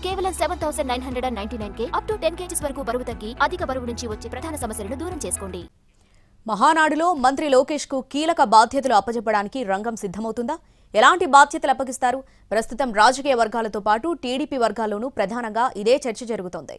కేవలం 7,999K up to 10 kgs వరకు బరువు తగ్గి అధిక బరువు నుంచి వచ్చే ప్రధాన సమస్యలను దూరం చేసుకోండి. మహానాడులో మంత్రి లోకేష్ కు కీలక బాధ్యతలు అప్పజెప్పడానికి రంగం సిద్ధమవుతుందా? ఎలాంటి బాధ్యతలు అప్పగిస్తారు? ప్రస్తుతం రాజకీయ వర్గాలతో పాటు టీడీపీ వర్గాల్లోనూ ప్రధానంగా ఇదే చర్చ జరుగుతోంది.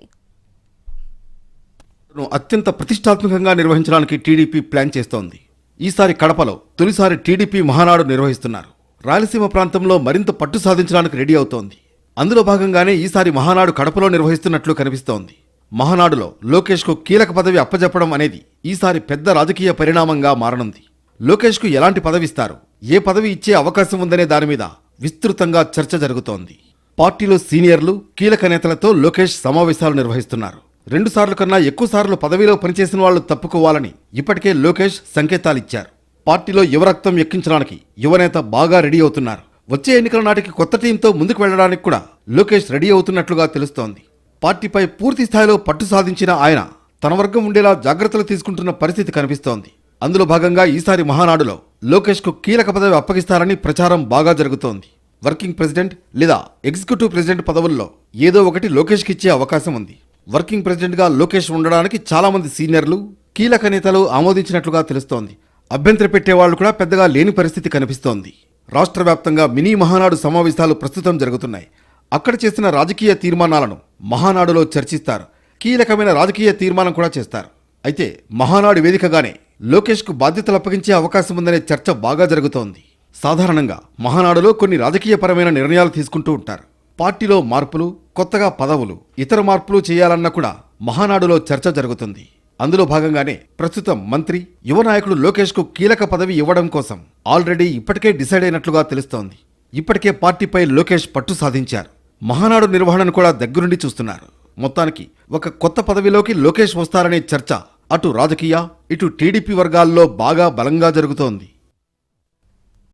అత్యంత ప్రతిష్టాత్మకంగా నిర్వహించడానికి టీడీపీ ప్లాన్ చేస్తోంది. ఈసారి కడపలో తొలిసారి టీడీపీ మహానాడు నిర్వహిస్తున్నారు. రాయలసీమ ప్రాంతంలో మరింత పట్టు సాధించడానికి రెడీ అవుతోంది. అందులో భాగంగానే ఈసారి మహానాడు కడపలో నిర్వహిస్తున్నట్లు కనిపిస్తోంది. మహానాడులో లోకేష్ కు కీలక పదవి అప్పజెప్పడం అనేది ఈసారి పెద్ద రాజకీయ పరిణామంగా మారనుంది. లోకేష్ కు ఎలాంటి పదవి ఇస్తారు, ఏ పదవి ఇచ్చే అవకాశం ఉందనే దాని మీద విస్తృతంగా చర్చ జరుగుతోంది. పార్టీలో సీనియర్లు, కీలక నేతలతో లోకేష్ సమావేశాలు నిర్వహిస్తున్నారు. 2 సార్లు కన్నా ఎక్కువ సార్లు పదవిలో పనిచేసిన వాళ్లు తప్పుకోవాలని ఇప్పటికే లోకేష్ సంకేతాలిచ్చారు. పార్టీలో యువరక్తం ఎక్కించడానికి యువనేత బాగా రెడీ అవుతున్నారు. వచ్చే ఎన్నికల నాటికి కొత్త టీంతో ముందుకు వెళ్లడానికి కూడా లోకేష్ రెడీ అవుతున్నట్లుగా తెలుస్తోంది. పార్టీపై పూర్తి స్థాయిలో పట్టు సాధించిన ఆయన తన వర్గం ఉండేలా జాగ్రత్తలు తీసుకుంటున్న పరిస్థితి కనిపిస్తోంది. అందులో భాగంగా ఈసారి మహానాడులో లోకేష్ కు కీలక పదవి అప్పగిస్తారని ప్రచారం బాగా జరుగుతోంది. వర్కింగ్ ప్రెసిడెంట్ లేదా ఎగ్జిక్యూటివ్ ప్రెసిడెంట్ పదవుల్లో ఏదో ఒకటి లోకేష్ కి ఇచ్చే అవకాశం ఉంది. వర్కింగ్ ప్రెసిడెంట్ గా లోకేష్ ఉండడానికి చాలా మంది సీనియర్లు, కీలక నేతలు ఆమోదించినట్లుగా తెలుస్తోంది. అభ్యంతర పెట్టేవాళ్లు కూడా పెద్దగా లేని పరిస్థితి కనిపిస్తోంది. రాష్ట్ర వ్యాప్తంగా మినీ మహానాడు సమావేశాలు ప్రస్తుతం జరుగుతున్నాయి. అక్కడ చేసిన రాజకీయ తీర్మానాలను మహానాడులో చర్చిస్తారు. కీలకమైన రాజకీయ తీర్మానం కూడా చేస్తారు. అయితే మహానాడు వేదికగానే లోకేష్ కు బాధ్యతలు అప్పగించే అవకాశం ఉందనే చర్చ బాగా జరుగుతోంది. సాధారణంగా మహానాడులో కొన్ని రాజకీయపరమైన నిర్ణయాలు తీసుకుంటూ ఉంటారు. పార్టీలో మార్పులు, కొత్తగా పదవులు, ఇతర మార్పులు చేయాలన్నా కూడా మహానాడులో చర్చ జరుగుతుంది. అందులో భాగంగానే ప్రస్తుతం మంత్రి, యువ నాయకుడు లోకేష్ కు కీలక పదవి ఇవ్వడం కోసం ఆల్రెడీ ఇప్పటికే డిసైడ్ అయినట్లుగా తెలుస్తోంది. ఇప్పటికే పార్టీపై లోకేష్ పట్టు సాధించారు. మహానాడు నిర్వహణను కూడా దగ్గరుండి చూస్తున్నారు. మొత్తానికి ఒక కొత్త పదవిలోకి లోకేష్ వస్తారనే చర్చ అటు రాజకీయ, ఇటు టీడీపీ వర్గాల్లో బాగా బలంగా జరుగుతోంది.